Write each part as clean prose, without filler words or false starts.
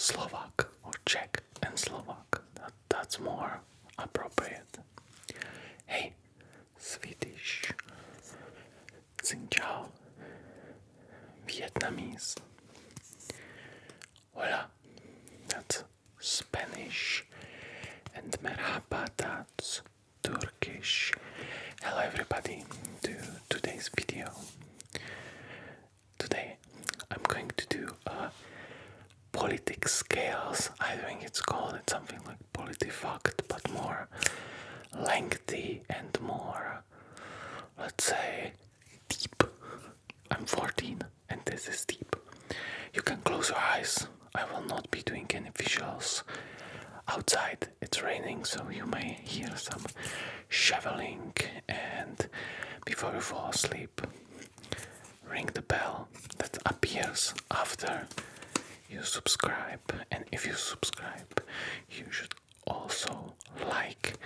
Slovak or Czech and Slovak. That's more appropriate. Hey, Swedish. Xin chào. Vietnamese. Hola. That's Spanish. And merhaba, that's Turkish. Hello everybody to today's video. Today I'm going to do a PolitiScales. I think it's called something like PolitiFact, but more lengthy and more, let's say, deep. I'm 14 and this is deep. You can close your eyes. I will not be doing any visuals. Outside it's raining, so you may hear some shoveling, and before you fall asleep, ring the bell that appears after you subscribe. And if you subscribe, you should also like.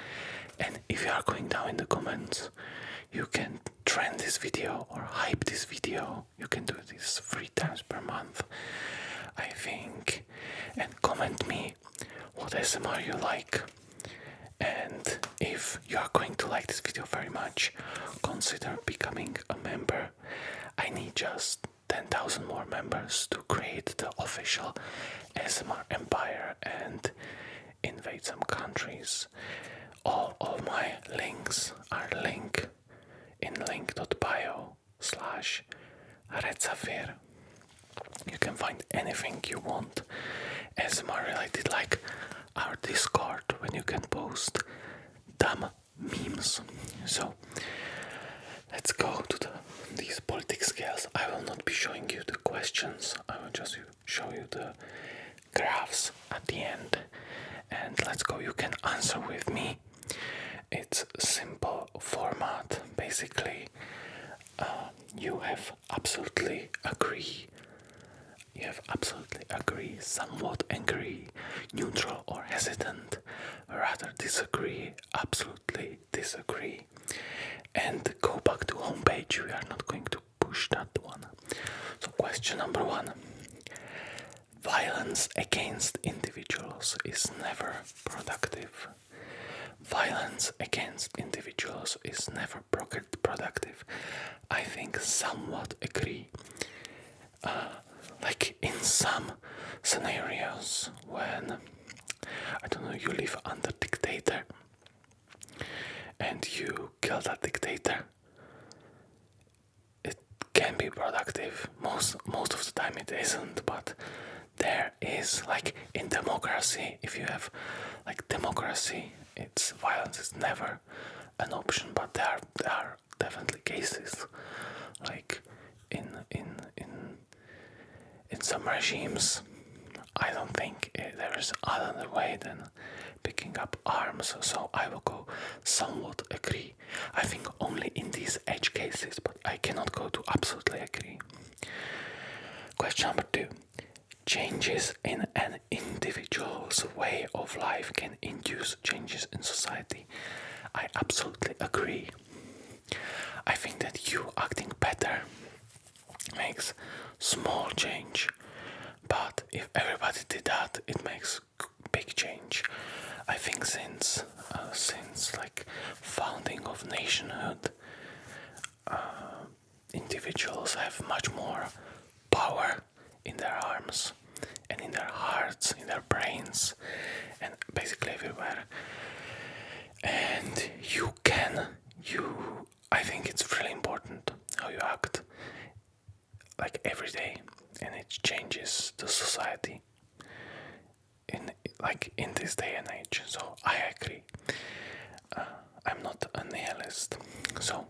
And if you are going down in the comments, you can trend this video or hype this video. You can do this 3 times per month, I think. And comment me what ASMR you like. And if you are going to like this video very much, consider becoming a member. I need just 10,000 more members to create the official ASMR empire and invade some countries. All my links are in link.bio/RedSafir. You can find anything you want ASMR related, like our Discord, when you can post dumb memes. So let's go to these PolitiScales. I will not be showing you the questions. I will just show you the graphs at the end. And let's go. You can answer with me. It's simple format. Basically, you have absolutely agree. You have absolutely agree, somewhat agree, neutral or hesitant, rather disagree, absolutely disagree. And go back to homepage. We are not going to push that one. So question number 1. Violence against individuals is never productive. Violence against individuals is never productive. I think somewhat agree. Like in some scenarios when, I don't know, you live under dictator and you kill that dictator, it can be productive. Most of the time it isn't, but there is, like in democracy, if you have like democracy, it's violence is never an option, but there are definitely cases like in some regimes. I don't think there is another way than picking up arms, so I will go somewhat agree. I think only in these edge cases, but I cannot go to absolutely agree. Question number 2. Changes in an individual's way of life can induce changes in society. I absolutely agree. I think that you acting better makes small change, but if everybody did that, it makes big change. I think since like founding of nationhood, individuals have much more power in their arms and in their hearts, in their brains, and basically everywhere. And I think it's really important how you act like every day, and it changes the society in this day and age. So I agree. I'm not a nihilist. So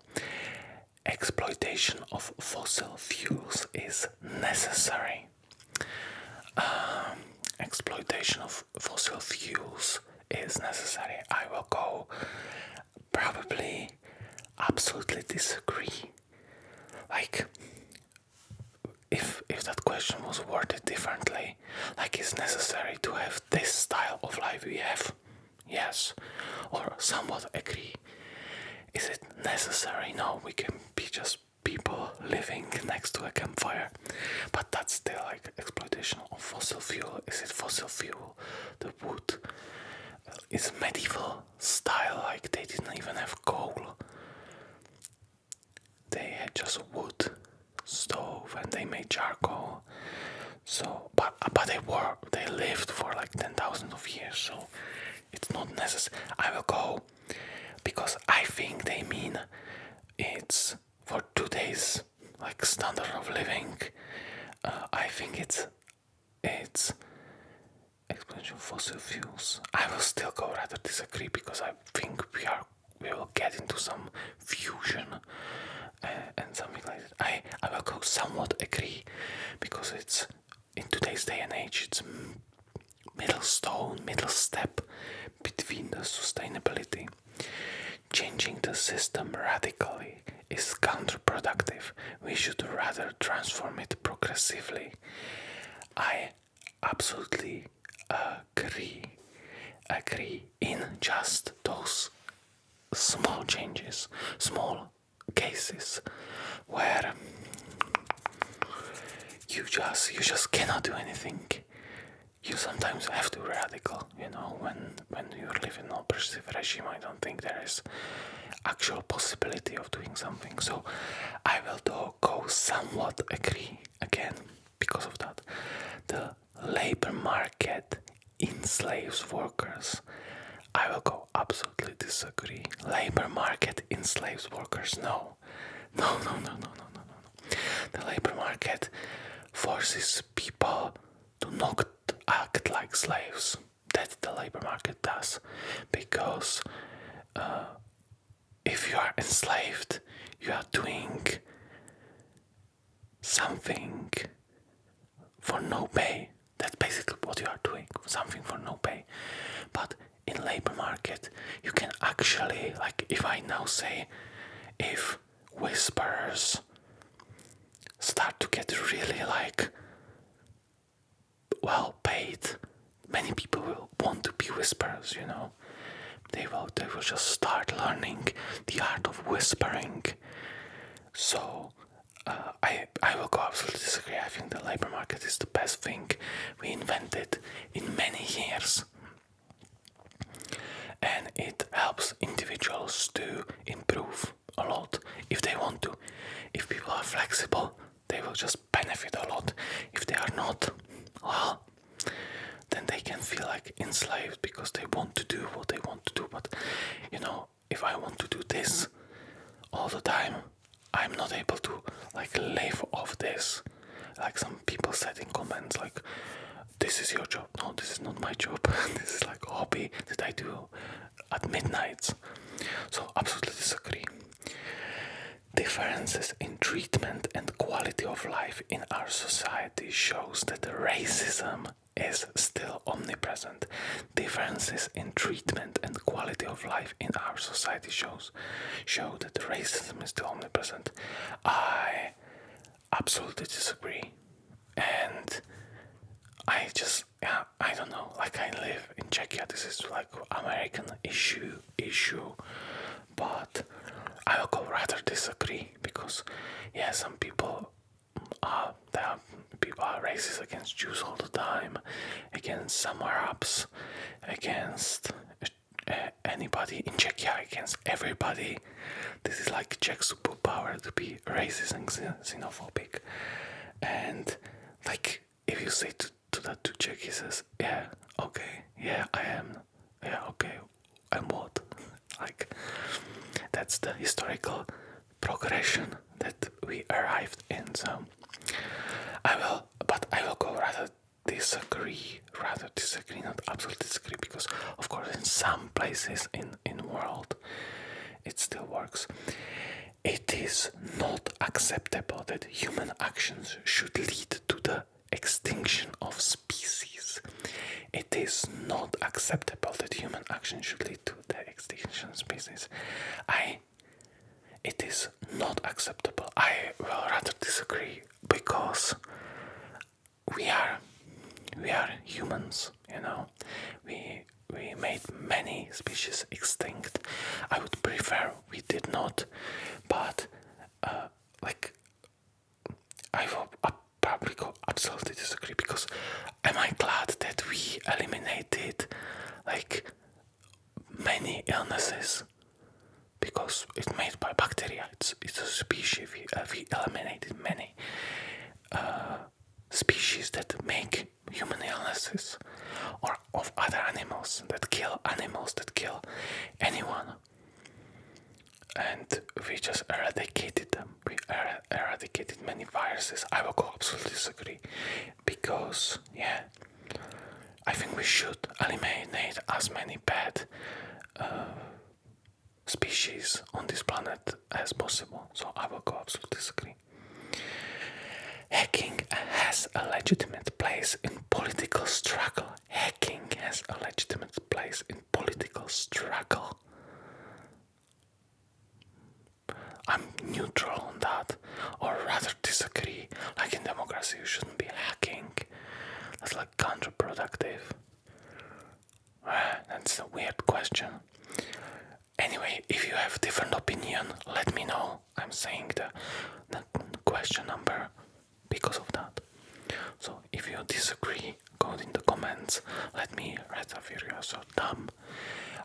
exploitation of fossil fuels is necessary. Exploitation of fossil fuels is necessary. I will go probably absolutely disagree. Like, if that question was worded differently, like, is necessary to have this style of life we have? Yes. Or somewhat agree. Is it necessary? No, we can be just people living next to a campfire. But that's still like exploitation of fossil fuel. Is it fossil fuel? The wood is medieval style, like they didn't even have coal. They had just wood stove and they made charcoal. So, but they lived for like 10,000 of years. So it's not necessary. I will go because I think they mean it's for today's like standard of living. I think it's exploitation of fossil fuels. I will still go rather disagree because I think we will get into some fusion and something like that. I will go somewhat agree because it's in today's day and age it's middle step between the sustainability. Changing the system radically is counterproductive. We should rather transform it progressively. I absolutely agree in just those small changes, small cases where you just cannot do anything. You sometimes have to be radical, when you live in an oppressive regime. I don't think there is actual possibility of doing something. So I will go somewhat agree again because of that. The labor market enslaves workers. I will go absolutely disagree. Labor market enslaves workers. No. The labor market forces people to not act like slaves. That the labor market does. Because if you are enslaved, you are doing something for no pay. That's basically what you are doing, something for no pay. But in labor market, you can actually, like if I now say, if whisperers start to get really like well paid, many people will want to be whisperers, They will just start learning the art of whispering. So I will go absolutely disagree. I think the labor market is the best thing we invented in many years. And it helps individuals to improve a lot if they want to. If people are flexible, they will just benefit a lot. If they are not, well, then they can feel like enslaved because they want to do what they want to do. But, if I want to do this all the time, I'm not able to, like, live off this. Like some people said in comments, like, this is your job. No, this is not my job. This is like a hobby that I do at midnight. So, absolutely disagree. Differences in treatment and quality of life in our society shows that racism is still omnipresent. Differences in treatment and quality of life in our society show that racism is still omnipresent. I absolutely disagree. And I don't know, like I live in Czechia, this is like American issue, but I will go rather disagree because some people are racist against Jews all the time, against some Arabs, against anybody in Czechia, against everybody. This is like Czech superpower to be racist and xenophobic. And like if you say to that to Czech, he says, yeah, okay, yeah, I am, yeah, okay, and what? Like that's the historical progression that we arrived in. So I will go rather disagree, not absolutely disagree, because of course in some places in the world it still works. It is not acceptable that human actions should lead to the extinction of species. It is not acceptable that human action should lead to the extinction of species. It is not acceptable. I will rather disagree because we are humans, We made many species extinct. I would prefer we did not, but like, I will probably go absolutely disagree, because am I glad that we eliminated like many illnesses? Because it's made by bacteria. It's a species. We eliminated many species that make human illnesses, or of other animals that kill anyone. And we just eradicated them. We eradicated many viruses. I will go absolutely disagree, because I think we should eliminate as many bad species on this planet as possible. So I will go absolutely disagree. Hacking has a legitimate place in political struggle. Hacking has a legitimate place in political struggle. I'm neutral on that, or rather disagree. Like in democracy, you shouldn't be hacking. That's like counterproductive. That's a weird question. Anyway, if you have a different opinion, let me know. I'm saying the question number because of that. So if you disagree, go in the comments. Let me read if you're so dumb.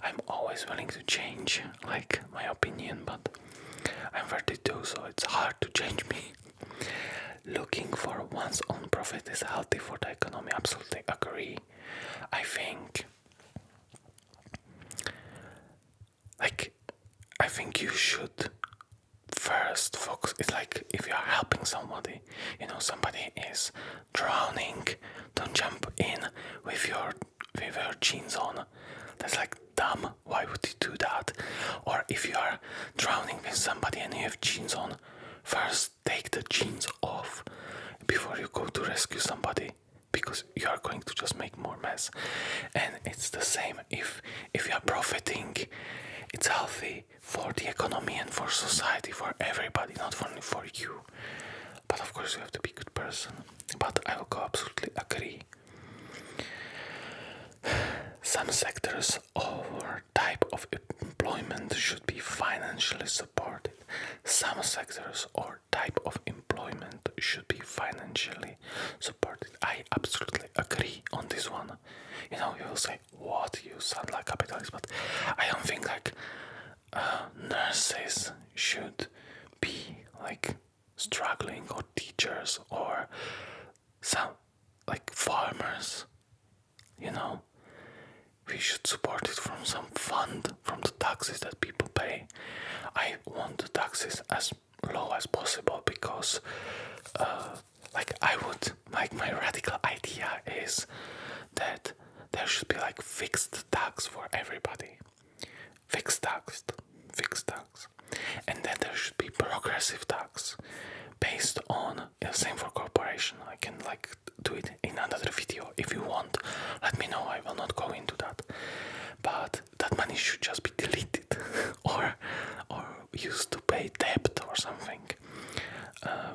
I'm always willing to change, like, my opinion, but I'm 32, so it's hard to change me. Looking for one's own profit is healthy for the economy. Absolutely agree. I think you should first focus. It's like if you are helping somebody, somebody is drowning, don't jump in with your jeans on. That's like dumb. Why would you do that? Or if you are drowning with somebody and you have jeans on, first take the jeans off before you go to rescue somebody, because you are going to just make more mess. And it's the same if you are profiting. It's healthy for the economy and for society, for everybody, not only for you. But of course you have to be a good person. But I will go absolutely agree. Some sectors or type of employment should be financially supported. Some sectors or type of employment should be financially supported. I absolutely agree on this one. You will say, what? You sound like capitalist, but I don't think like nurses should be like struggling, or teachers, or some like farmers. We should support it from some fund, from the taxes that people pay. I want the taxes as low as possible, because my radical idea is that there should be like fixed tax for everybody. Fixed tax. And then there should be progressive tax based on, same for corporation. I can do it in another video if you want. Let me know, I will not go into that. But that money should just be deleted or used to pay debt or something.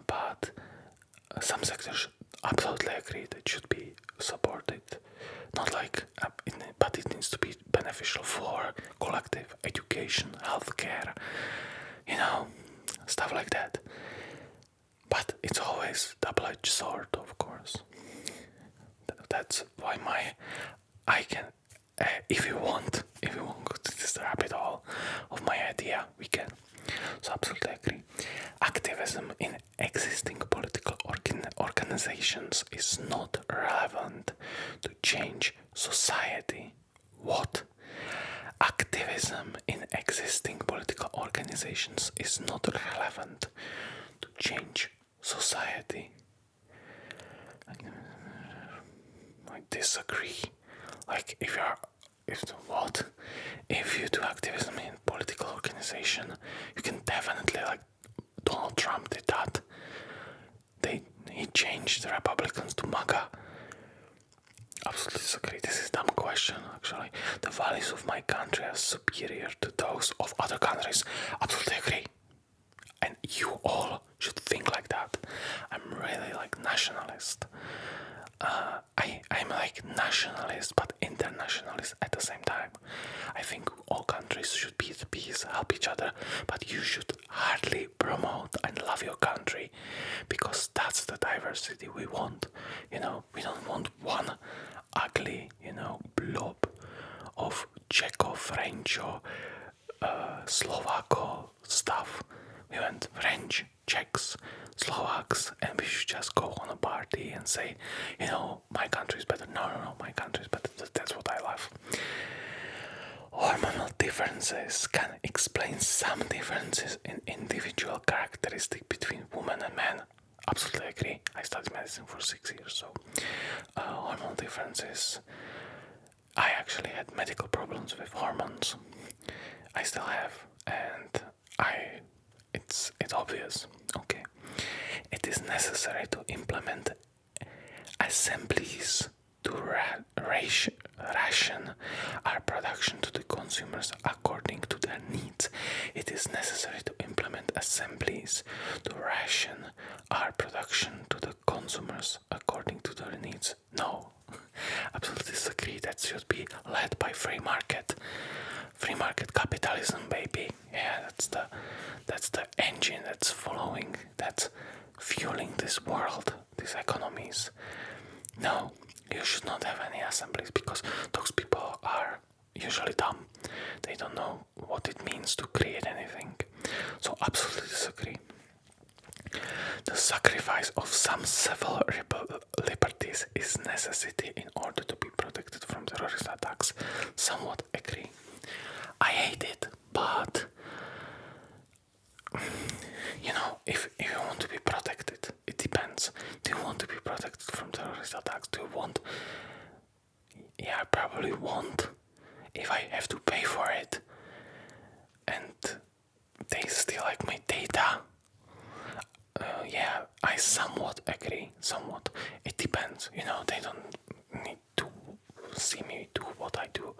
But some sectors should absolutely agree that it should be supported. Not but it needs to be beneficial for collective education, healthcare, stuff like that. But it's always double-edged sword, of course. That's why I can, if you want to this rabbit hole of my idea, we can. So absolutely agree. Activism in existing political organizations is not relevant to change society. What? Activism in existing political organizations is not relevant to change society. I disagree. If you do activism in political organization, you can definitely, Donald Trump did that. He changed the Republicans to MAGA. Absolutely disagree. This is a dumb question, actually. The values of my country are superior to those of other countries. Absolutely agree. And you all should think like that. I'm really nationalist. I'm nationalist but internationalist at the same time. I think all countries should be at peace, help each other, but you should hardly promote and love your country, because that's the diversity we want. We don't want one ugly, blob of Czecho, French, or Slovako stuff. We want French, Czechs, Slovaks, and we should just go on a party and say, my country is better. No, my country is better. That's what I love. Hormonal differences can explain some differences in individual characteristics between women and men. Absolutely agree. I studied medicine for 6 years, so hormonal differences. I actually had medical problems with hormones. I still have, and it's obvious. Okay, it is necessary to implement assemblies to ration our production to the consumers according to their needs. It is necessary to implement assemblies to ration our production to the consumers according to their needs. No, absolutely disagree. That should be led by free market capitalism, baby. Yeah, that's the engine that's following, that's fueling this world, these economies. No, you should not have any assemblies, because those people are usually dumb. They don't know what it means to create anything. So absolutely disagree. The sacrifice of some civil liberties is necessity in order to be protected from terrorist attacks. Somewhat agree. I hate it, but if you want to be protected, it depends. Do you want to be protected from terrorist attacks? Do you want? Yeah, I probably won't if I have to pay for it and they steal like my data. Yeah, I somewhat agree. Somewhat. It depends. They don't need to see me do what I do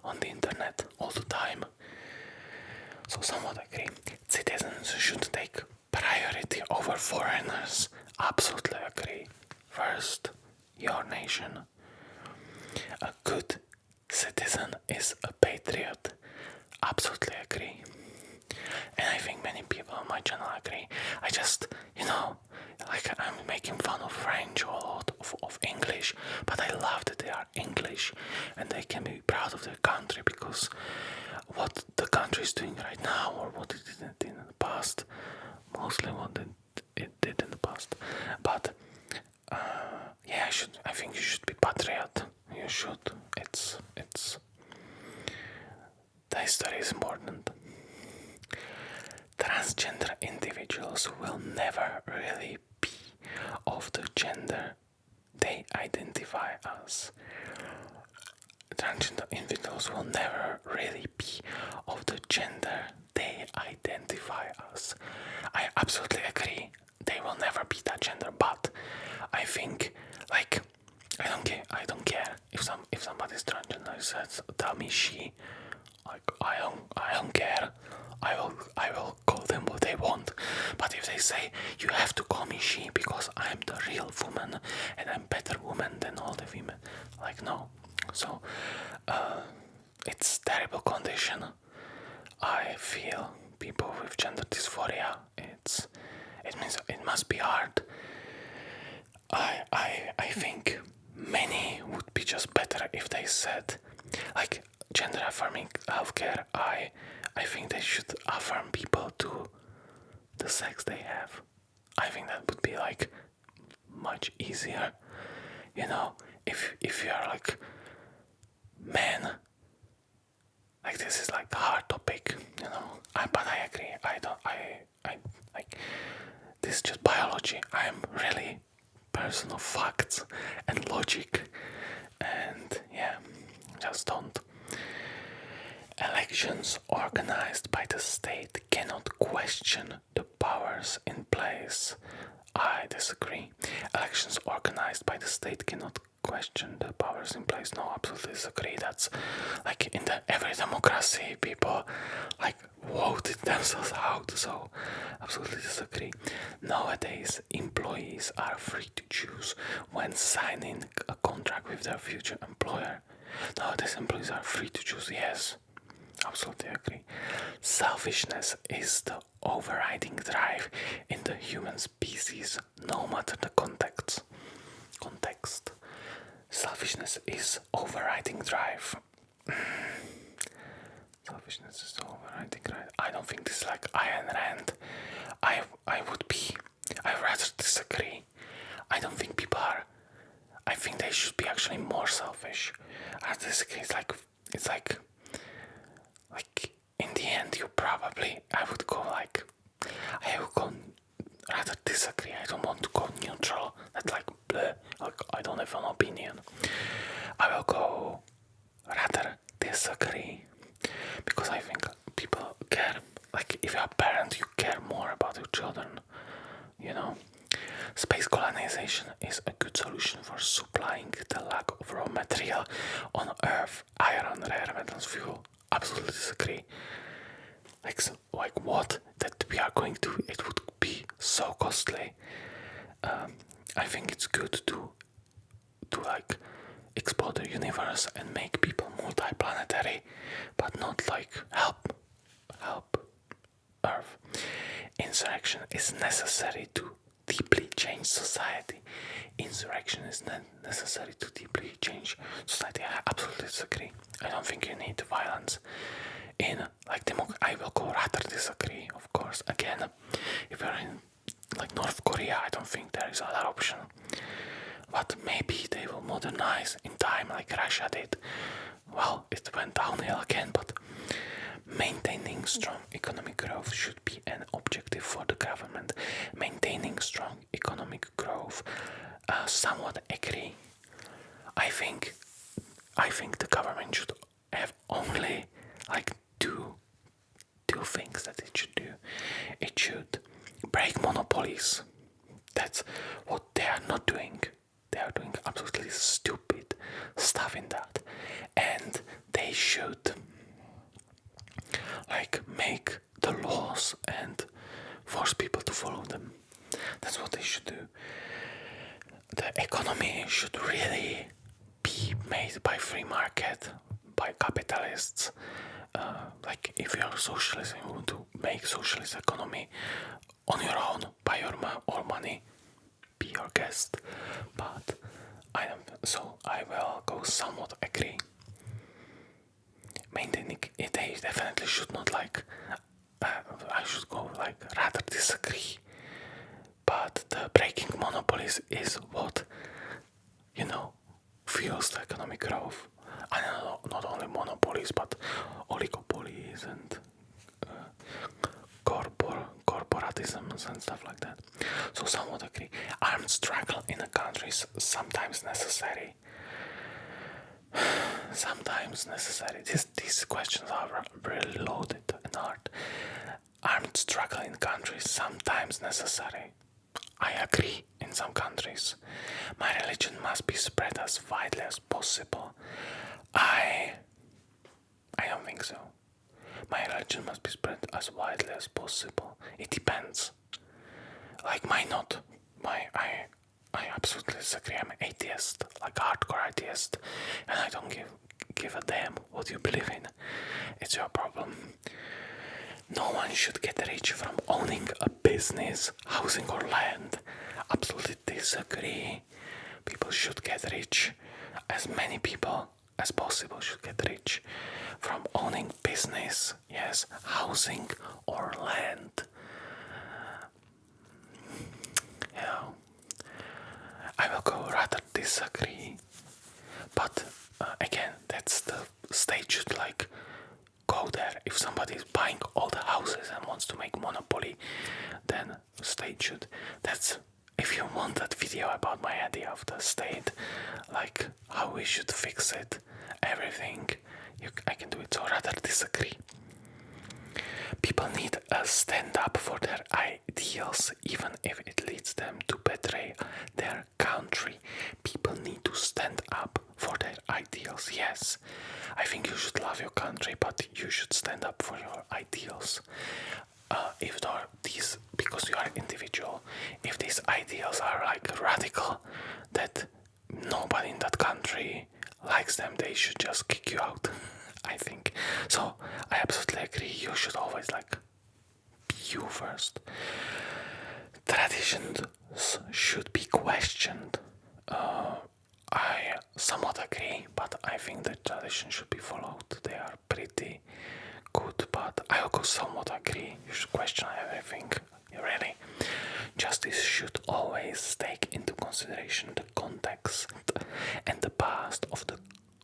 on the internet all the time. So somewhat agree. Citizens should take priority over foreigners. Absolutely agree. First, your nation. A good citizen is a patriot. Absolutely agree. And I think many people on my channel agree. I just, I'm making fun of French or a lot of English, but I love that they are English and they can be proud of their country, because what the country is doing right now, or what it did in the past, mostly what it did in the past. But yeah, I think you should be patriot. You should. It's the history is important. Transgender individuals will never really be of the gender they identify as. Transgender individuals will never really be of the gender they identify as. I absolutely agree. They will never be that gender, but I think, I don't care if somebody's transgender says tell me she. I don't care. I will call them what they want. But if they say you have to call me she because I'm the real woman and I'm better woman than all the women, no. So it's terrible condition. I feel people with gender dysphoria. It means it must be hard. I think many would be just better if they said gender affirming healthcare. I think they should affirm people to the sex they have. I think that would be much easier. If you're man, this is a hard topic, but I agree. I this is just biology. I'm really person of facts and logic, and yeah, just don't. Elections organized by the state cannot question the powers in place. I disagree. Elections organized by the state cannot question the powers in place. No, absolutely disagree. That's in every democracy, people voted themselves out. So absolutely disagree. Nowadays, employees are free to choose when signing a contract with their future employer. Nowadays, employees are free to choose. Yes, Absolutely agree. Selfishness is the overriding drive in the human species, no matter the context. Selfishness is overriding drive. Selfishness is the overriding drive. I don't think this is like Ayn Rand. I rather disagree. I don't think people are. I think they should be actually more selfish. I disagree. It's like in the end, I would go rather disagree. I don't want to go neutral. That's like bleh. Like I don't have an opinion. I will go rather disagree because I think people care. Like if you're a parent, you care more about your children. You know, space colonization is a good solution for supplying the lack of raw material on Earth. Iron, rare metals, fuel. Absolutely disagree. Like what that we are going to? It would be so costly. I think it's good to like explore the universe and make people multiplanetary, but not like help Earth. Insurrection is necessary to deeply change society. Insurrection is necessary to deeply change society. I absolutely disagree. I don't think you need violence in like I will go rather disagree, of course. Again, if you're in like North Korea, I don't think there is other option. But maybe they will modernize in time like Russia did. Well, it went downhill again, but maintaining strong economic growth should be an objective for the government. Maintaining strong economic growth, somewhat agree. I think the government should have only like two things that it should do. It should break monopolies. That's what they are not doing. They are doing absolutely stupid stuff in that, and they should like make the laws and force people to follow them. That's what they should do. The economy should really be made by free market, by capitalists. Like if you're a socialist and you want to make socialist economy on your own, by your own money, be your guest. But I will go somewhat agree. Maintaining it, they definitely should not like. I should go like rather disagree. But the breaking monopolies is what fuels the economic growth. And not only monopolies, but oligopolies and corporatisms and stuff like that. So somewhat agree. Armed struggle in a country is sometimes necessary. Sometimes necessary. These questions are really loaded and hard. Armed struggle in countries sometimes necessary. I agree in some countries. My religion must be spread as widely as possible. I don't think so. My religion must be spread as widely as possible. It depends. Like mine not. I absolutely disagree. I'm an atheist, like hardcore atheist, and I don't give a damn what you believe in. It's your problem. No one should get rich from owning a business, housing or land. Absolutely disagree. People should get rich. As many people as possible should get rich from owning business, yes, housing or land. I will go rather disagree. But again, that's the state should like go there. If somebody is buying all the houses and wants to make monopoly, then state should. That's if you want that video about my idea of the state, like how we should fix it, everything, I can do it. So rather disagree. People need a stand up for their ideals, even if it leads them to betray their country. People need to stand up for their ideals. Yes, I think you should love your country, but you should stand up for your ideals. If there are these, because you are an individual, if these ideals are like radical, that nobody in that country likes them, they should just kick you out. I think. So I absolutely agree. You should always like be you first. Traditions should be questioned. I somewhat agree, but I think that traditions should be followed. They are pretty good, but I also somewhat agree. You should question everything. Really, justice should always take into consideration the context and the past of the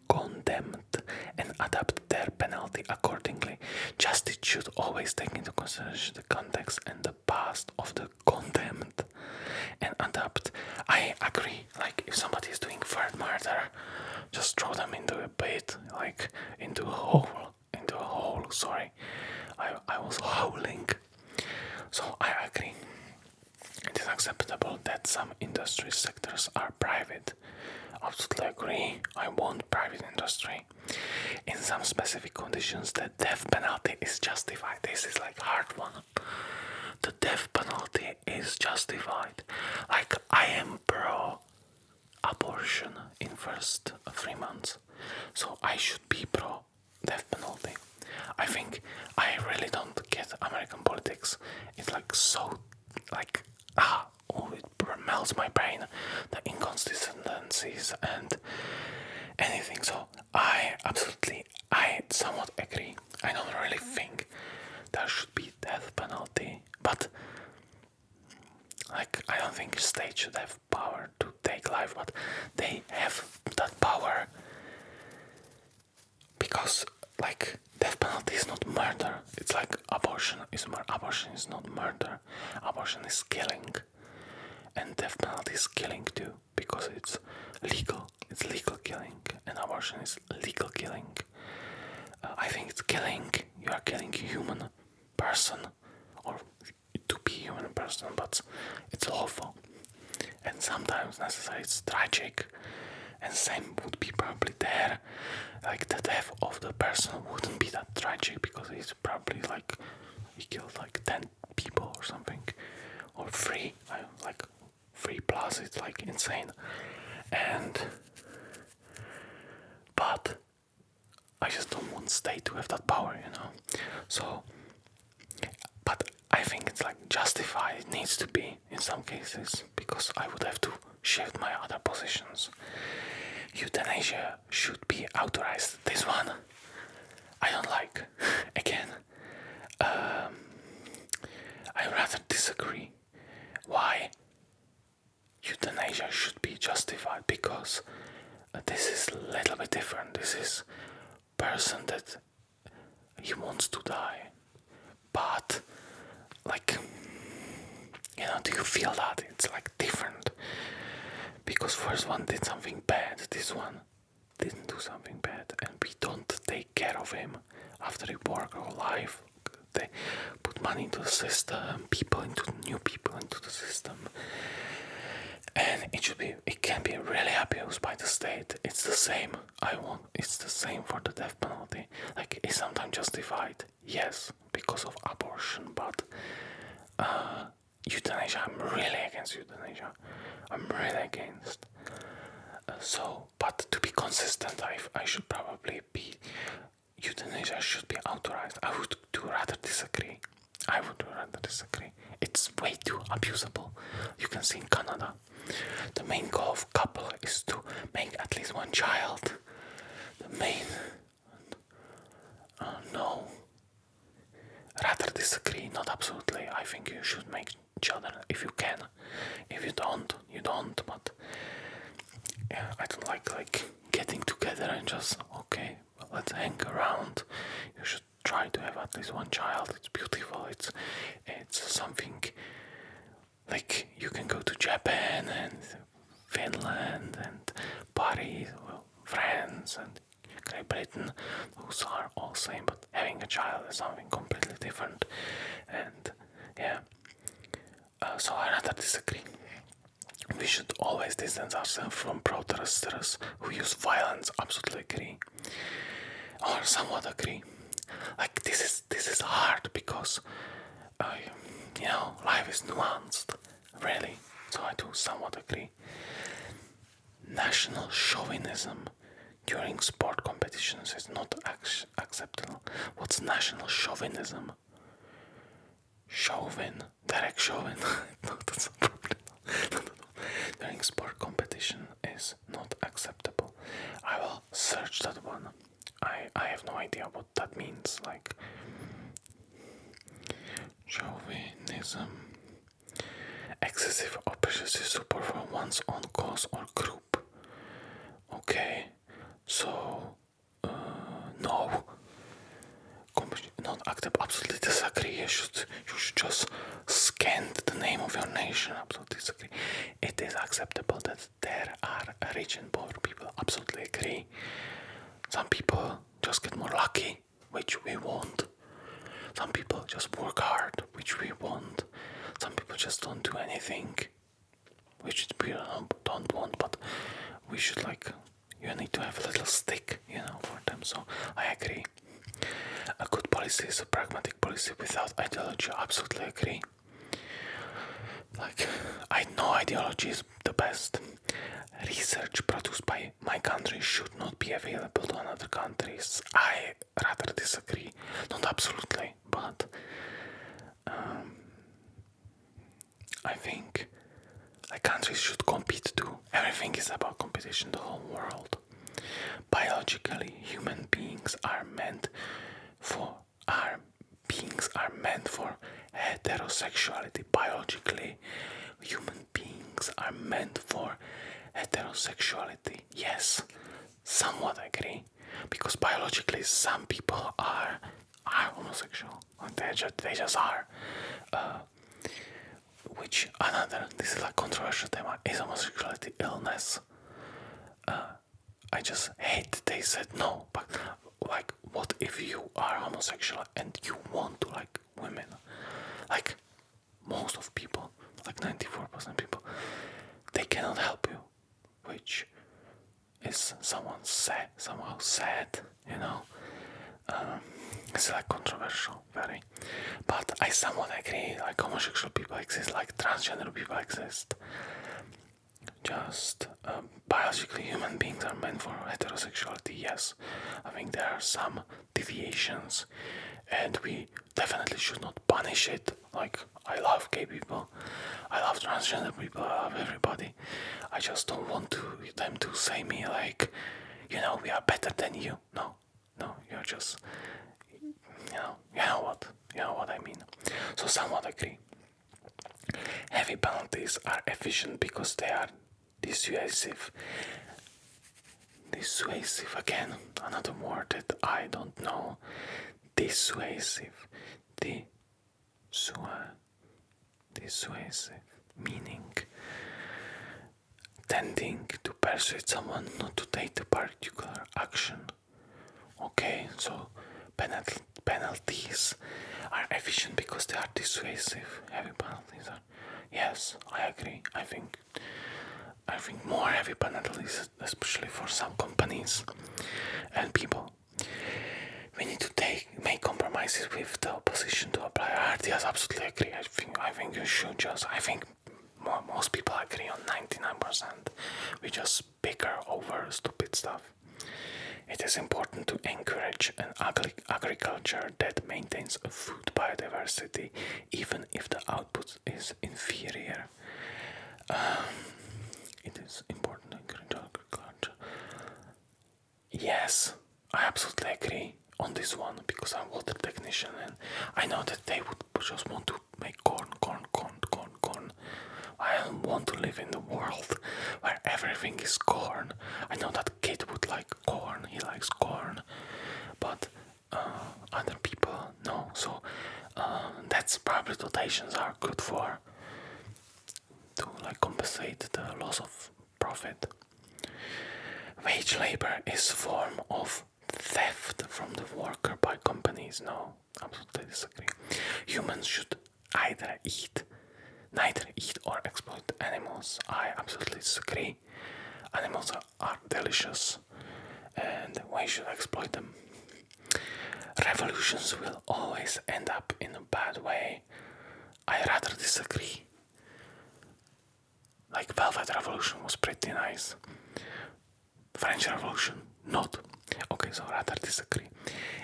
condemned and adapt their penalty accordingly. Justice should always take into consideration the context and the past of the condemned and adapt. I agree. Like if somebody is doing third murder, just throw them into a pit, like into a hole. Sorry, I was howling. So I agree. It is acceptable that some industry sectors are private. Absolutely agree. I want private industry. In some specific conditions, the death penalty is justified. This is like hard one. The death penalty is justified. Like I am pro abortion in first 3 months, so I should be pro death penalty. I think I really don't get American politics. It's like so like it melts my brain, the inconsistencies and anything. So I somewhat agree. I don't really think there should be death penalty, but like I don't think states should have power to take life, but they have that power because like death penalty is not murder. It's like abortion is not murder. Abortion is killing, and death penalty is killing too because it's legal. It's legal killing, and abortion is legal killing. I think it's killing. You are killing a human person, or to be a human person, but it's lawful, and sometimes necessary. It's tragic, and same would be probably there. Like the death of the person wouldn't be that tragic because it's probably like he killed like 10 people or something, or 3, like 3 plus. It's like insane, but I just don't want state to have that power, you know. So, but I think it's like justified. It needs to be in some cases because I would have to shift my other positions. Euthanasia should be authorized. This one I don't like. Again, I rather disagree. Why euthanasia should be justified? Because this is a little bit different. This is person that he wants to die, but like, you know, do you feel that it's like different? Because first one did something bad, this one didn't do something bad, and we don't take care of him after he work our life. They put money into the system, new people into the system, and it can be really abused by the state. It's the same. It's the same for the death penalty. Like, it's sometimes justified, yes, because of abortion, but euthanasia, I'm really against euthanasia. I'm really against. But to be consistent, I should probably be. Euthanasia should be authorized. I would rather disagree. It's way too abusable. You can see in Canada, the main goal of couple is to make at least one child. No. Rather disagree, not absolutely. I think you should make children if you can. If you don't, you don't. But yeah, I don't like getting together and just okay, well, let's hang around. You should try to have at least one child. It's beautiful. It's something like you can go to Japan and Finland and Paris, well, France and Great Britain. Those are all same, but having a child is something completely different. And yeah, so I rather disagree. We should always distance ourselves from protesters who use violence. Absolutely agree, or somewhat agree. Like this is hard because life is nuanced, really. So I do somewhat agree. National chauvinism during sport competitions is not acceptable. What's national chauvinism? Chauvin, Derek Chauvin. No, that's not probably no. During sport competition is not acceptable. I will search that one. I have no idea what that means. Like chauvinism, excessive opposition support for one's own cause or group. Okay, so no. Not accept. Absolutely disagree. You should just scan the name of your nation. Absolutely disagree. It is acceptable that there are rich and poor people. Absolutely agree. Some people just get more lucky, which we want. Some people just work hard, which we want. Some people just don't do anything, which we don't want. But we should you need to have a little stick, for them. So I agree. A good policy is a pragmatic policy without ideology. Absolutely agree. I know ideology is the best. Research produced by my country should not be available to other countries. I rather disagree. Not absolutely, but I think countries should compete too. Everything is about competition, the whole world. Biologically, human beings are meant for heterosexuality. Biologically, human beings are meant for heterosexuality. Yes, somewhat agree, because biologically some people are homosexual. They just are. Which this is a controversial theme. Is homosexuality illness? I just hate they said no, but what if you are homosexual and you want to like women? Most of people, 94% people, they cannot help you, which is somehow sad, It's controversial, very. But I somewhat agree, homosexual people exist, transgender people exist. Just biologically human beings are meant for heterosexuality, yes. I think there are some deviations and we definitely should not punish it. I love gay people, I love transgender people, I love everybody. I just don't want them to say me we are better than you. No, you're just, you know what I mean. So somewhat agree. Heavy penalties are efficient because they are dissuasive. Dissuasive, again, another word that I don't know. Dissuasive. Dissuasive, meaning tending to persuade someone not to take a particular action. Okay, so penalties are efficient because they are dissuasive. Heavy penalties are. Yes, I agree. I think more heavy penalties, especially for some companies and people. We need to make compromises with the opposition to apply art. Yes, absolutely agree. I think you should just. I think most people agree on 99%. We just bicker over stupid stuff. It is important to encourage an agriculture that maintains a food biodiversity, even if the output is inferior. It is important to encourage agriculture. Yes, I absolutely agree on this one because I'm a water technician and I know that they would just want to make corn. I don't want to live in the world where everything is corn. I know that kid would like corn, he likes corn, but other people no. So that's probably dotations are good for to compensate the loss of profit. Wage labor is a form of theft from the worker by companies. No, absolutely disagree. Humans should neither eat or exploit animals. I absolutely disagree. Animals are delicious and we should exploit them. Revolutions will always end up in a bad way. I rather disagree. Velvet Revolution was pretty nice. French Revolution, not. Okay, so rather disagree.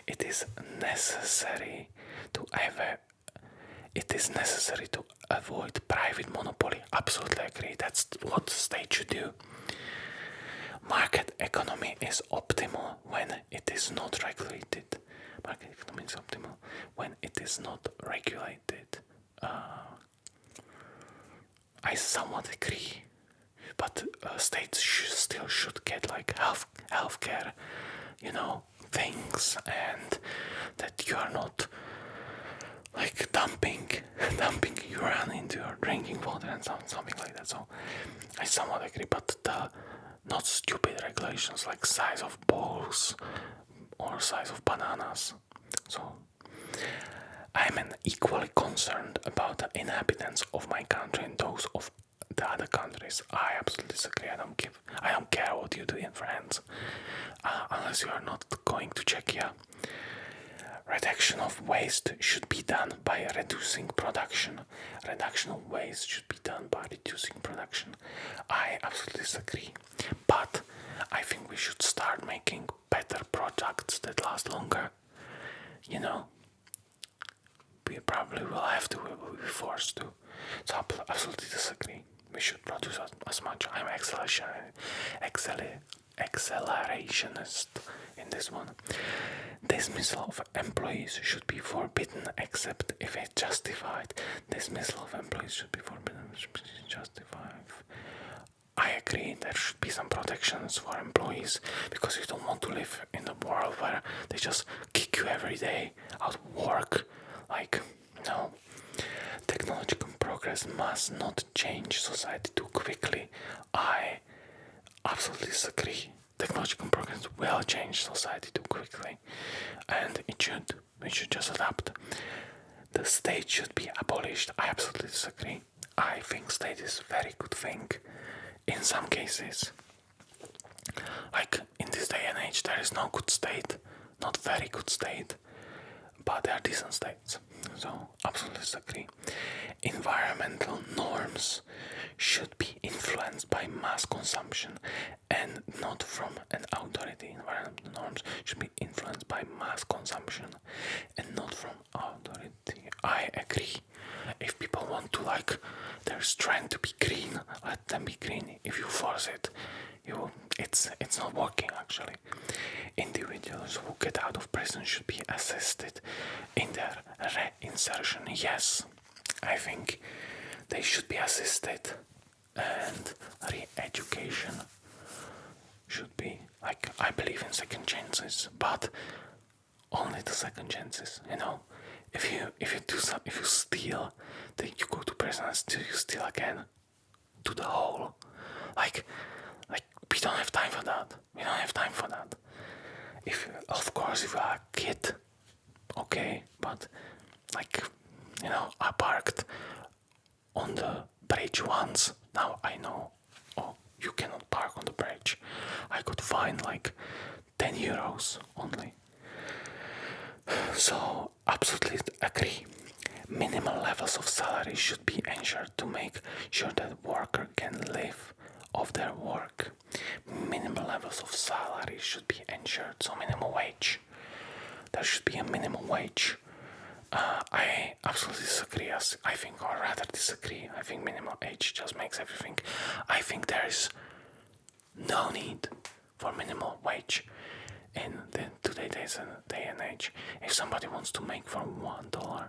It is necessary to avoid private monopoly. Absolutely agree. That's what the state should do. Market economy is optimal when it is not regulated. Market economy is optimal when it is not regulated. I somewhat agree, but states still should get like healthcare, things, and that you are not like dumping urine into your drinking water and something like that. So I somewhat agree, but the not stupid regulations like size of balls or size of bananas. So I'm equally concerned about the inhabitants of my country and those of the other countries. I absolutely disagree. I don't care what you do in France, unless you are not going to Czechia. Reduction of waste should be done by reducing production. Reduction of waste should be done by reducing production. I absolutely disagree. But I think we should start making better products that last longer. We probably will have to, we will be forced to. So I absolutely disagree. We should produce as much. I'm accelerationist in this one. Dismissal of employees should be forbidden except if it's justified. Dismissal of employees should be forbidden except if it's justified. I agree, there should be some protections for employees because you don't want to live in a world where they just kick you every day out of work. Technological progress must not change society too quickly. I absolutely disagree. Technological progress will change society too quickly, and we should just adapt. The state should be abolished. I absolutely disagree. I think state is a very good thing in some cases. Like in this day and age, there is no good state, not very good state, but there are decent states. So absolutely disagree. Environmental norms should be influenced by mass consumption and not from an authority. Environmental norms should be influenced by mass consumption and not from authority. I agree. If people want to their strength to be green, let them be green. If you force it, it's not working actually. Individuals who get out of prison should be assisted in their reinsertion. Yes, I think they should be assisted, and re-education should be I believe in second chances, but only the second chances. If you steal, then you go to prison and still you steal again to the hole. We don't have time for that. If you are a kid, okay, but I parked on the bridge once. Now I know, you cannot park on the bridge. I could fine 10 euros only. So absolutely agree. Minimal levels of salary should be ensured to make sure that worker can live off their work. Minimal levels of salary should be ensured. So minimum wage. There should be a minimum wage. I absolutely disagree. I think minimum wage just makes everything. I think there is no need for minimum wage in the today's day and age. If somebody wants to make for $1,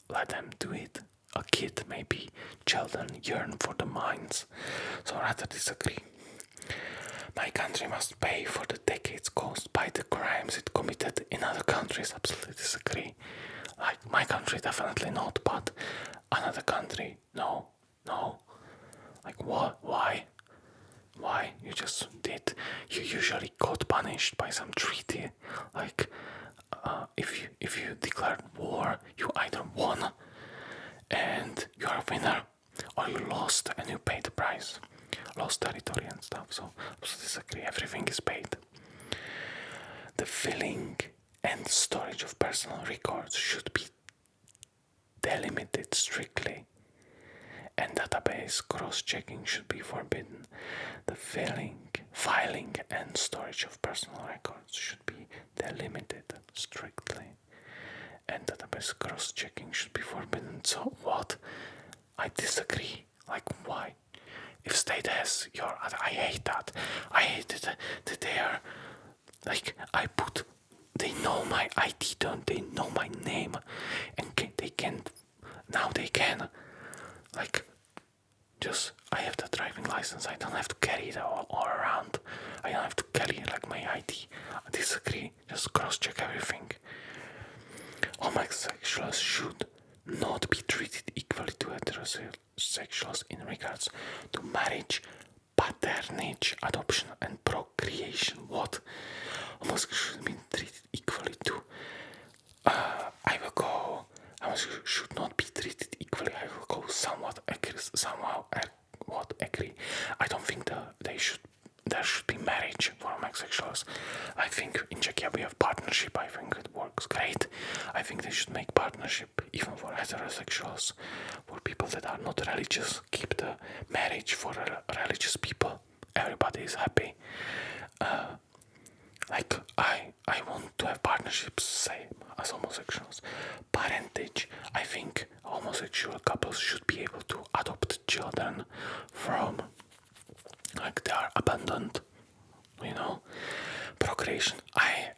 let them do it. A kid, maybe children yearn for the mines. So rather disagree. My country must pay for the decades caused by the crimes it committed in other countries. Absolutely disagree. My country, definitely not, but another country, no. What? Why? You just did. You usually got punished by some treaty. If you declared war, you either won and you're a winner, or you lost and you paid the price. Lost territory and stuff. So I disagree. Everything is paid. The filling and storage of personal records should be delimited strictly, and database cross-checking should be forbidden. The filling filing and storage of personal records should be delimited strictly, and database cross-checking should be forbidden. So what? I disagree. Like, why? If state has your, I hate that. I hate it that they are, like, they know my ID, don't they know my name, and they can, now they can, like, just, I have the driving license, I don't have to carry it all around, I don't have to carry like my ID. I disagree, just cross-check everything. Homosexuals should not be treated equally to heterosexuals in regards to marriage, paternage, adoption, and procreation. What? Homosexuals should be treated equally to. I will go. Homosexuals should not be treated equally. I will go somewhat agree. I don't think there should be marriage for homosexuals. I think in Czechia we have partnership. I think it works great. I think they should make partnership even for heterosexuals, for people that are not religious. Keep the marriage for religious people. Everybody is happy. Like I want to have partnerships same as homosexuals. Parentage. I think homosexual couples should be able to adopt children from, like, they are abandoned, you know. Procreation. I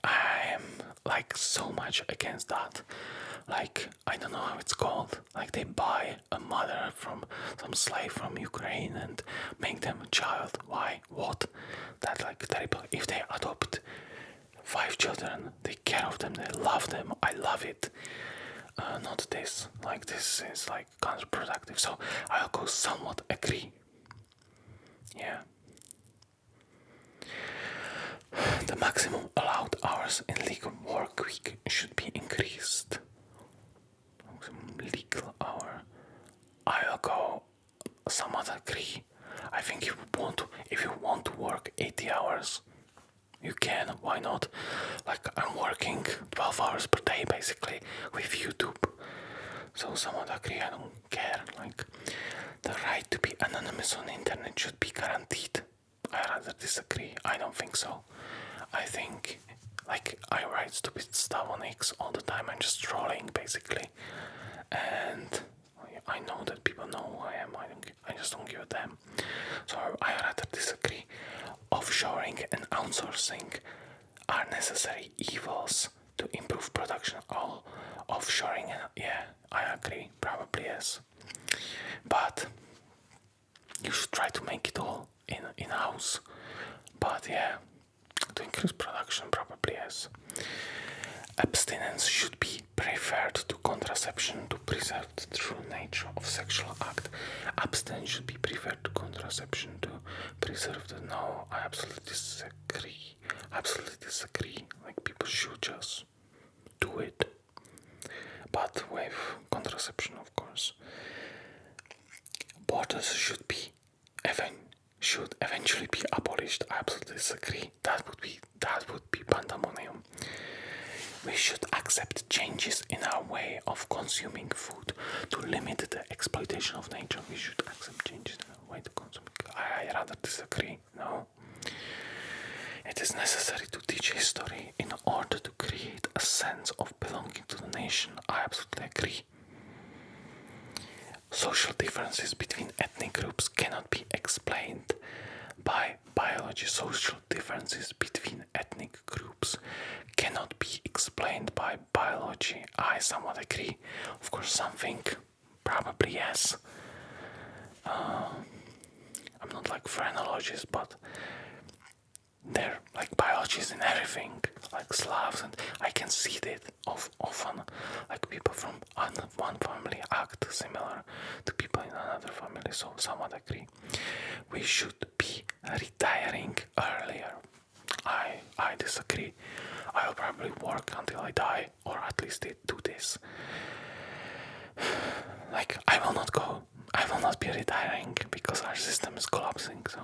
am like so much against that. Like, I don't know how it's called. Like, they buy a mother from some slave from Ukraine and make them a child. Why? What? That's like terrible. If they adopt 5 children, they care of them, they love them. I love it. Not this. Like, this is like counterproductive. So I'll go somewhat agree. Yeah. The maximum allowed hours in legal work week should be increased. Maximum legal hour. I'll go somewhat agree. I think if you want to work 80 hours, you can. Why not? Like, I'm working 12 hours per day basically with YouTube. So somewhat agree. I don't care. Like, the right to be anonymous on the internet should be guaranteed. I rather disagree. I don't think so. I think, like, I write stupid stuff on X all the time. I'm just trolling basically, and I know that people know who I am. I just don't give a damn. So I rather disagree. Offshoring and outsourcing are necessary evils to improve production. All offshoring, yeah, I agree. Probably yes, but you should try to make it all in house. But yeah, to increase production, probably yes. Abstinence should be preferred to contraception to preserve the true nature of sexual act. Abstinence should be preferred to contraception to preserve the. No, I absolutely disagree. Absolutely disagree. Like, people should just do it, but with contraception, of course. Borders should eventually be abolished. I absolutely disagree. That would be pandemonium. We should accept changes in our way of consuming food to limit the exploitation of nature. We should accept changes in our way to consume. I rather disagree. No. It is necessary to teach history in order to create a sense of belonging to the nation. I absolutely agree. Social differences between ethnic groups cannot be explained by biology. Social differences between ethnic groups cannot be explained by biology. I somewhat agree. Of course, something, probably yes. I'm not like phrenologist, but they're like biologists in everything, like Slavs, and I can see that often, like people from one family act similar to people in another family, so somewhat agree. We should be retiring earlier. I disagree. I'll probably work until I die, or at least do this. Like, I will not be retiring because our system is collapsing, so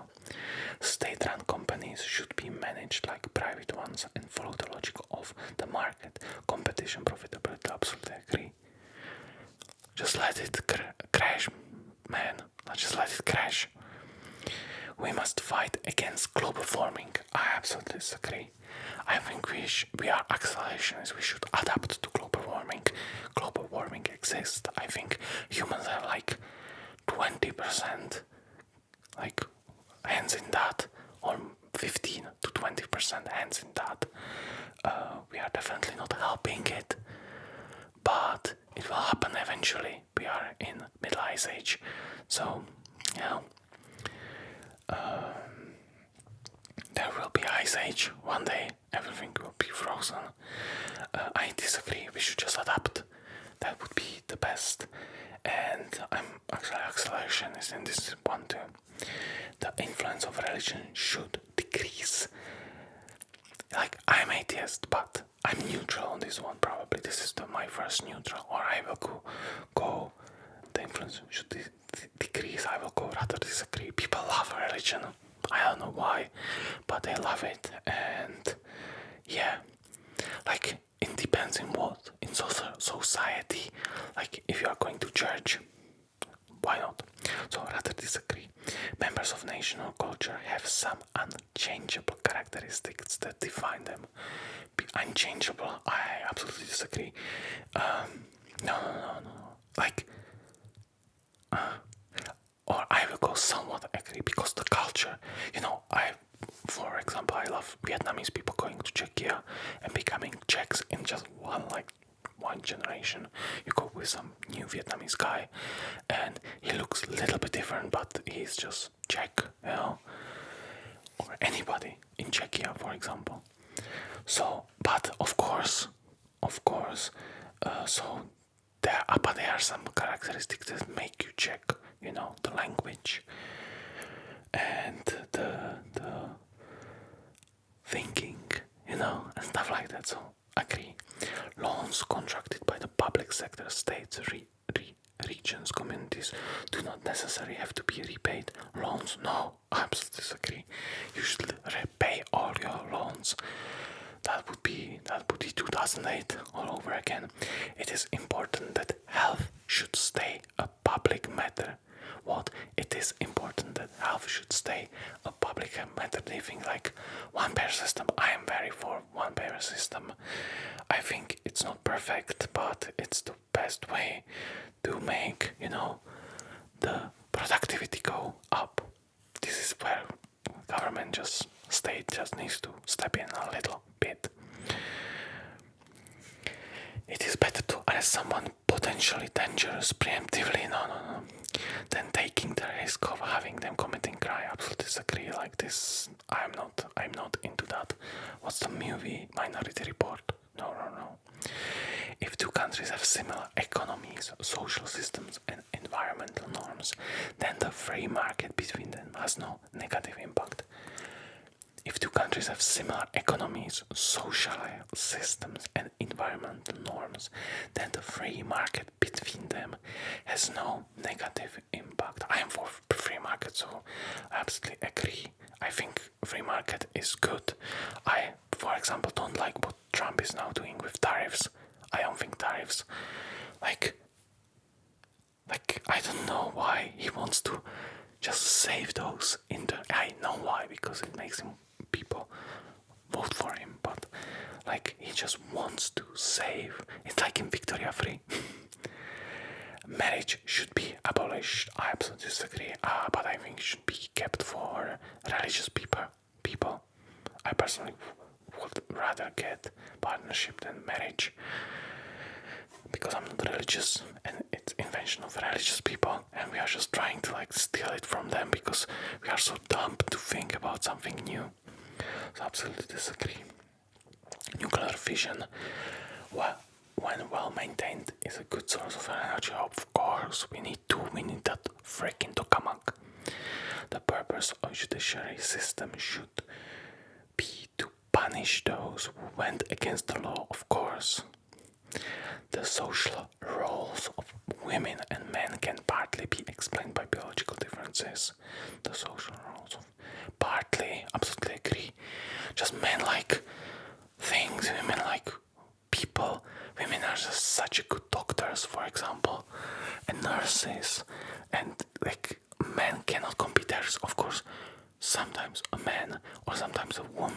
state-run companies should be managed like private ones and follow the logic of the market, competition, profitability. Absolutely agree. Just let it crash, man. Let's just let it crash. we must fight against global warming. I absolutely disagree. I think we are accelerationists. We should adapt to global warming. Global warming exists. I think humans have like 20% like hands in that, or 15 to 20% hands in that. We are definitely not helping it, but it will happen eventually. We are in middle ice age, so yeah. There will be ice age one day. Everything will be frozen. I disagree. We should just adapt. That would be the best. And I'm actually accelerationist in this one too. The influence of religion should decrease. Like, I'm atheist, but I'm neutral on this one. Probably this is my first neutral, or I will go. The influence should decrease. I will go rather disagree. People love religion. I don't know why, but they love it, and yeah, like it depends in what, in society. Like if you are going to church, why not? So rather disagree. Members of national culture have some unchangeable characteristics that define them. Be unchangeable, I absolutely disagree. No. Like, or I will go somewhat agree, because the culture, for example, I love Vietnamese people going to Czechia and becoming Czechs in just one generation. You go with some new Vietnamese guy and he looks a little bit different, but he's just Czech, or anybody in Czechia, for example. So, but of course, so there are some characteristics that make you Czech. The language and the thinking, and stuff like that. So agree. Loans contracted by the public sector, states, regions, communities do not necessarily have to be repaid. Loans, no, I absolutely disagree. You should repay all your loans. That would be 2008 all over again. It is important that health should stay a public matter. What? It is important that health should stay a public matter. They think like one-payer system. I am very for one-payer system. I think it's not perfect, but it's the best way to make, the productivity go up. This is where state just needs to step in a little bit. It is better to arrest someone potentially dangerous preemptively, no, than taking the risk of having them committing crime. Absolutely disagree. Like this, I'm not into that. What's the movie Minority Report? No. If two countries have similar economies, social systems, and environmental norms, then the free market between them has no negative impact. If two countries have similar economies, social systems, and environmental norms, then the free market between them has no negative impact. I am for free market, so I absolutely agree. I think free market is good. I, for example, don't like what Trump is now doing with tariffs. I don't think tariffs, like I don't know why he wants to just save those I know why, because it makes people vote for him, but he just wants to save. It's like in Victoria Free. Marriage should be abolished. I absolutely disagree, but I think it should be kept for religious people. I personally would rather get partnership than marriage, because I'm not religious, and it's invention of religious people, and we are just trying to steal it from them because we are so dumb to think about something new. So absolutely disagree. Nuclear fission, when well maintained, is a good source of energy. Of course, we need that freaking tokamak. The purpose of judiciary system should be to punish those who went against the law, of course. The social roles of women and men can partly be explained by biological differences. The social roles of partly, absolutely agree. Just men like things, women like people. Women are just such good doctors, for example, and nurses, and men cannot compete. There's, of course,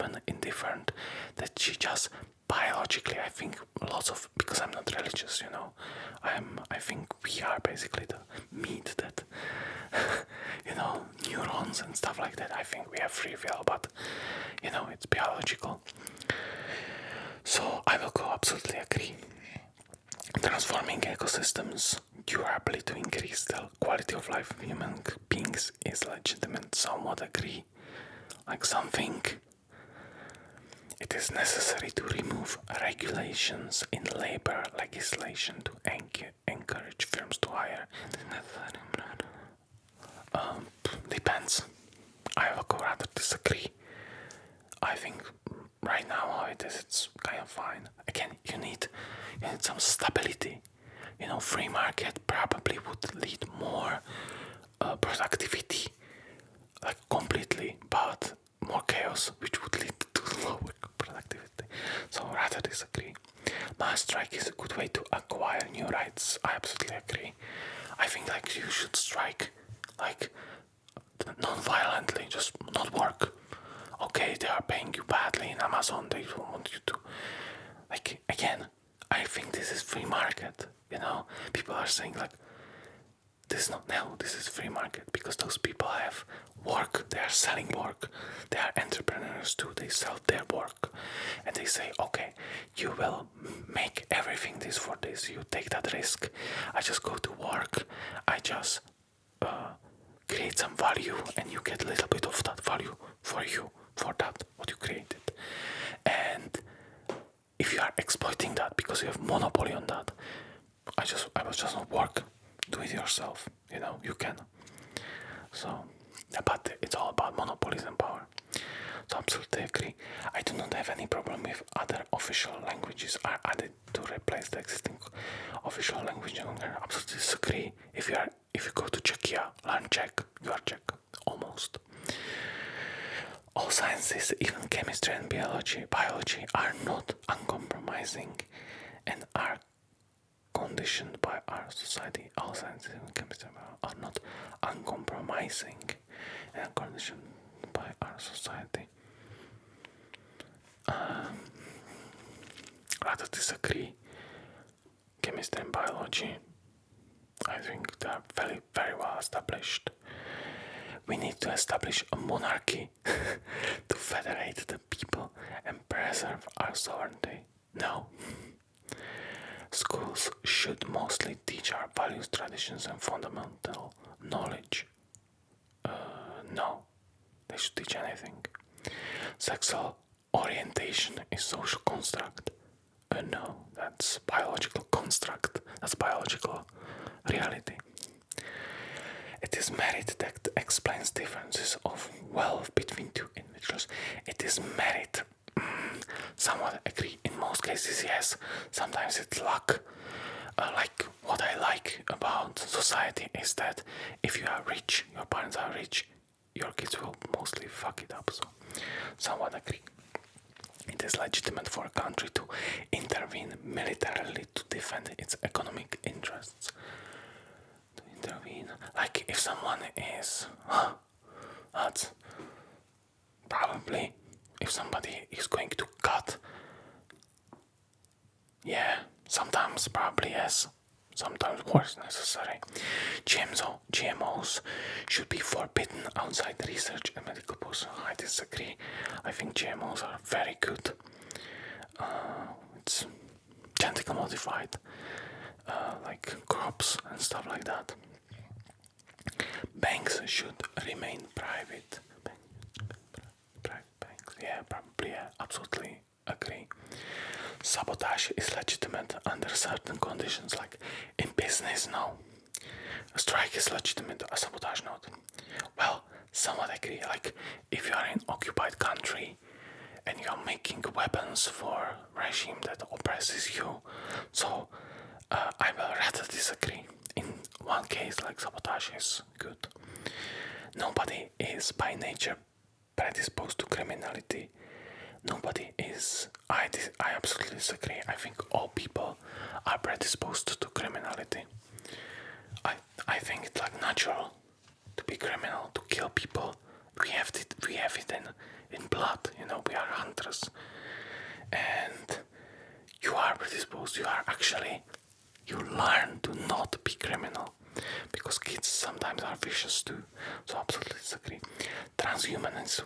even indifferent, that she just biologically, I think lots of, because I'm not religious, you know, I think we are basically the meat that, you know, neurons and stuff like that. I think we have free will, but, you know, it's biological. So I will go absolutely agree. Transforming ecosystems durably to increase the quality of life of human beings is legitimate. Somewhat agree. Like something, it is necessary to remove regulations in labor legislation to encourage firms to hire. Depends. I will go rather disagree. I think right now how it is, it's kind of fine. Again, you need some stability. You know, free market probably would lead more productivity, like completely, but more chaos, which would lead to lower productivity. So rather disagree. Mass strike is a good way to acquire new rights. I absolutely agree. I think like you should strike like non-violently, just not work. Okay, they are paying you badly in Amazon, they don't want you to, like, again, I think this is free market, you know. People are saying like, this is not, no, this is free market, because those people have work, they are selling work, they are entrepreneurs too, they sell their work, and they say, okay, you will make everything this for this, you take that risk, I just go to work, I just create some value, and you get a little bit of that value for you, for that, what you created. And if you are exploiting that because you have monopoly on that, I will just not work, do it yourself, you know, you can. So, but it's all about monopolies and power. So absolutely agree. I do not have any problem if other official languages are added to replace the existing official language. I absolutely disagree. If you go to Czechia, learn Czech, you are Czech, almost. All sciences, even chemistry and biology, are not uncompromising and are conditioned by our society. All sciences, even chemistry, are not uncompromising and conditioned by our society. Rather disagree. Chemistry and biology, I think they are very, very well established. We need to establish a monarchy to federate the people and preserve our sovereignty. No. Schools should mostly teach our values, traditions, and fundamental knowledge. No. They should teach anything. Sexual orientation is social construct. No, that's biological construct. That's biological reality. It is merit that explains differences of wealth between two individuals. It is merit. Somewhat agree. In most cases, yes. Sometimes it's luck. Like what I like about society is that if you are rich, your parents are rich, your kids will mostly fuck it up. So, somewhat agree. It is legitimate for a country to intervene militarily to defend its economic interests. To intervene, like if someone is, that's probably if somebody is going to cut. Yeah, sometimes probably yes. Sometimes war is necessary. GMOs should be forbidden outside research and medical personnel. I disagree. I think GMOs are very good. It's genetically modified, like crops and stuff like that. Banks should remain private. Private banks, yeah, probably, yeah, absolutely agree. Sabotage is legitimate under certain conditions, like in business, no. A strike is legitimate, a sabotage not. Well, somewhat agree, like if you are in occupied country and you are making weapons for regime that oppresses you, so I will rather disagree. In one case, like sabotage is good. Nobody is by nature predisposed to criminality. Nobody is. I absolutely disagree. I think all people are predisposed to criminality. I think it's like natural to be criminal, to kill people. We have it in kill a lot, we are hunters. And you are predisposed, you learn to not be criminal. Because kids sometimes are vicious too. So absolutely disagree. Transhumanism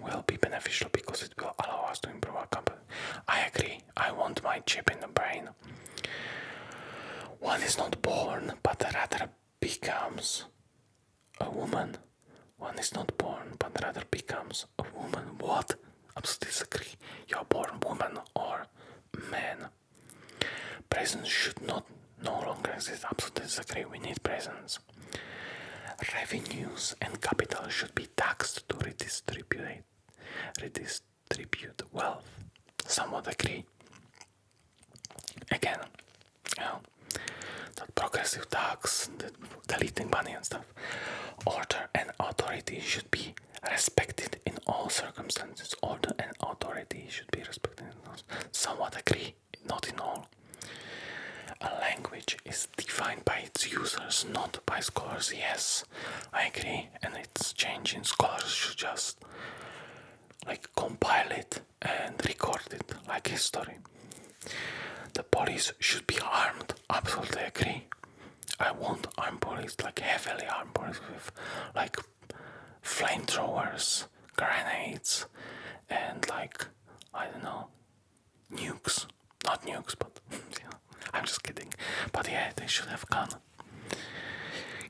will be beneficial because it will allow us to improve our company. I agree. I want my chip in the brain. One is not born, but rather becomes a woman. One is not born, but rather becomes a woman. What? Absolutely disagree. You're born woman or man. Prisons should no longer exist. Absolutely disagree. We need prisons. Revenues and capital should be taxed to redistribute wealth. Somewhat agree. Again, that progressive tax, deleting money and stuff. Order and authority should be respected in all circumstances. Order and authority should be respected in all. Somewhat agree, not in all. A language is defined by its users, not by scholars. Yes, I agree, and it's changing. Scholars should just compile it and record it like history. The police should be armed. Absolutely agree. I want armed police, heavily armed police with flamethrowers, grenades, and I don't know, nukes. Not nukes, but I'm just kidding. But yeah, they should have gun.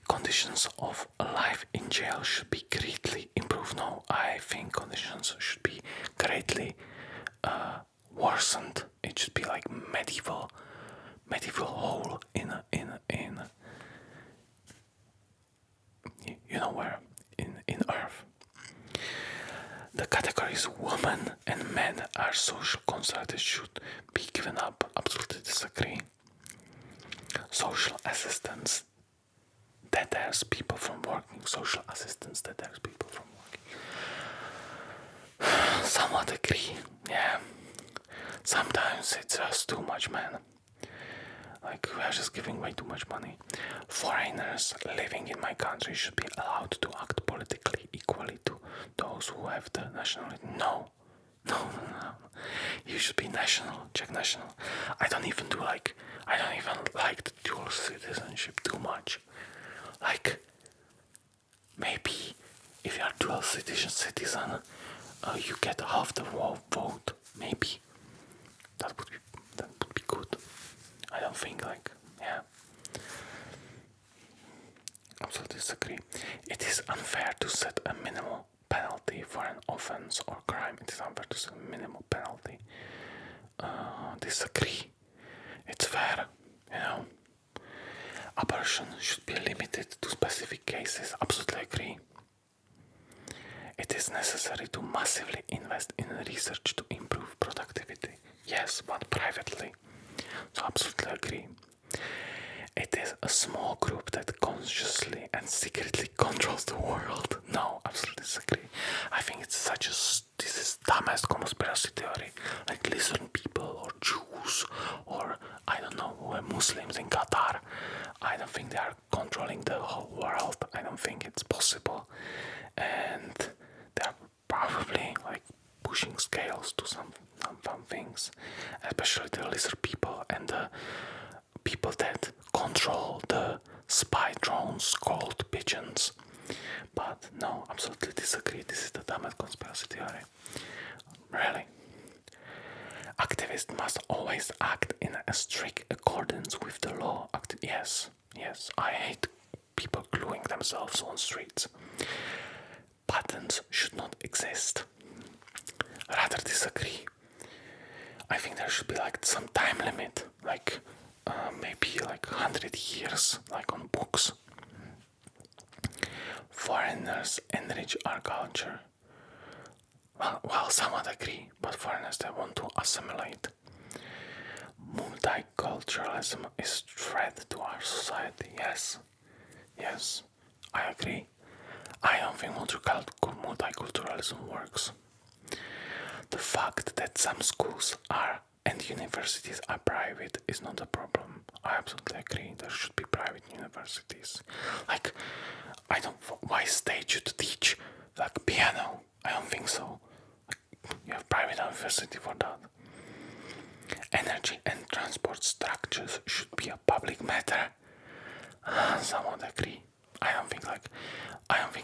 Conditions of life in jail should be greatly improved. No, I think conditions should be greatly worsened. It should be like medieval hole in you know where, in Earth. The categories woman and men are social constructs should be given up. Absolutely disagree. Social assistance deters people from working. Social assistance deters people from working. Somewhat agree. Yeah. Sometimes it's just too much, man. We are just giving way too much money. Foreigners living in my country should be allowed to act politically equally to those who have the nationality. No. You should be national. Check national. I don't even like the dual citizenship too much. Maybe if you are dual citizen, you get half the vote. Maybe that would be good. I don't think yeah. Absolutely disagree. It is unfair to set a minimal penalty for an offense or crime. It is unfair to set a minimal penalty. Disagree. It's fair, Abortion should be limited to specific cases. Absolutely agree. It is necessary to massively invest in research to improve productivity. Yes, but privately. So absolutely agree. It is a small group that consciously and secretly controls the world. No, absolutely disagree. I think it's this is dumbest conspiracy theory. Lizard people or Jews or I don't know, Muslims in Qatar. I don't think they are controlling the whole world. I don't think it's possible. And they're probably pushing scales to some things, especially the lizard people and the people that control the spy drones called pigeons. But no, absolutely disagree. This is the dumbest conspiracy theory. Really. Activists must always act in a strict accordance with the law. Yes, I hate people gluing themselves on streets. Patents should not exist. Rather disagree. I think there should be some time limit, maybe 100 years, on books. Foreigners enrich our culture. Well, somewhat agree, but foreigners, they want to assimilate. Multiculturalism is a threat to our society. Yes, I agree. I don't think multiculturalism works. The fact that some schools and universities are private is not a problem. I absolutely agree. There should be private universities. Why state you to teach piano? I don't think so. You have private university for that. Energy and transport structures should be a public matter. Somewhat agree. I don't think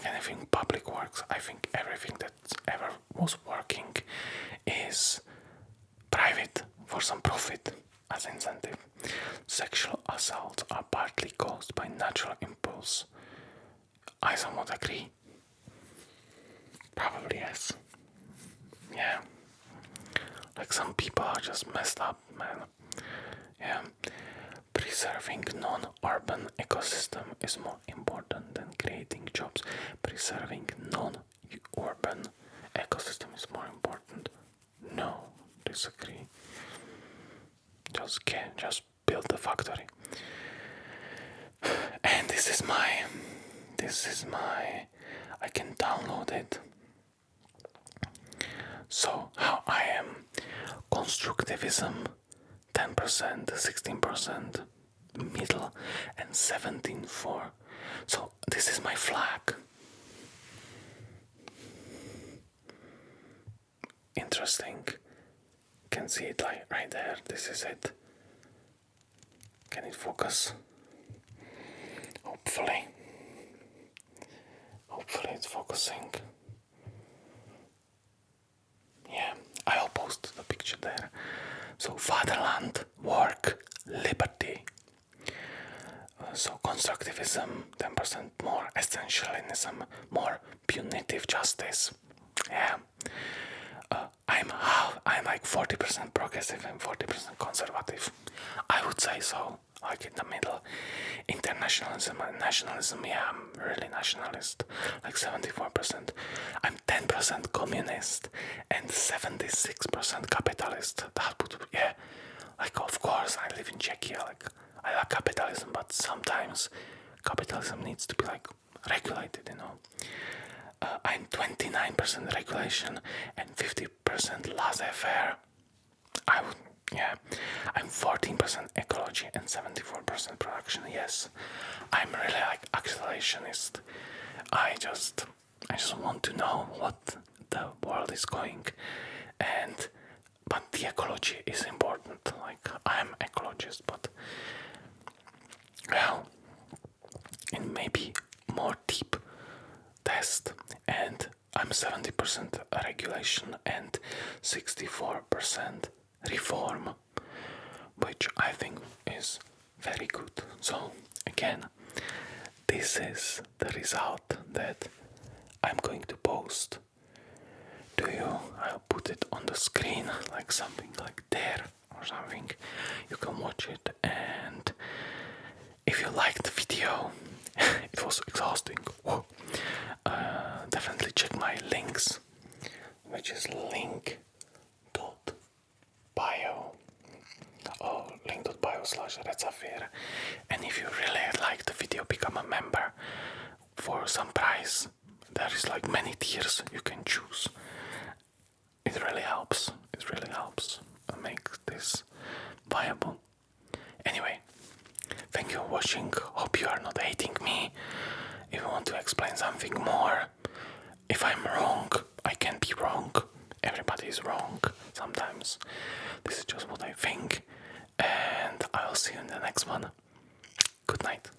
anything public works. I think everything that ever was working is private for some profit as incentive. Sexual assaults are partly caused by natural impulse. I somewhat agree. Probably yes. Yeah. Like some people are just messed up, man. Yeah. Preserving non-urban ecosystem is more important than creating jobs. Preserving non-urban ecosystem is more important. No, disagree. Just build the factory. And this is my I can download it. So how I am constructivism 10%, 16%, middle, and 17 for. So this is my flag. Interesting. Can see it like right there. This is it. Can it focus? Hopefully it's focusing. Yeah, I'll post the picture there. So fatherland, work, liberty. So constructivism, 10% more essentialism, more punitive justice. Yeah. I'm like 40% progressive and 40% conservative. I would say so. Like in the middle. Internationalism and nationalism, yeah, I'm really nationalist. Like 74%. I'm 10% communist and 76% capitalist. That would, yeah. Like, of course, I live in Czechia. Like, I like capitalism, but sometimes capitalism needs to be like regulated, you know. I'm 29% regulation and 50% laissez-faire. I'm 14% ecology and 74% production. Yes, I'm really like accelerationist. I just want to know what the world is going, but the ecology is important. Like I'm ecologist, but well, in maybe more deep test, and I'm 70% regulation and 64% reform, which I think is very good. So again, this is the result that I'm going to post to you. I'll put it on the screen, like something like there or something. You can watch it, and if you liked the video, it was exhausting. Definitely check my links, which is link.bio link.bio/RedHead. And if you really like the video, become a member for some price. There is like many tiers you can choose. It really helps. Make this viable. Anyway, thank you for watching. Hope you are not hating me. If you want to explain something more, if I'm wrong, I can be wrong. Everybody is wrong sometimes. This is just what I think. And I'll see you in the next one. Good night.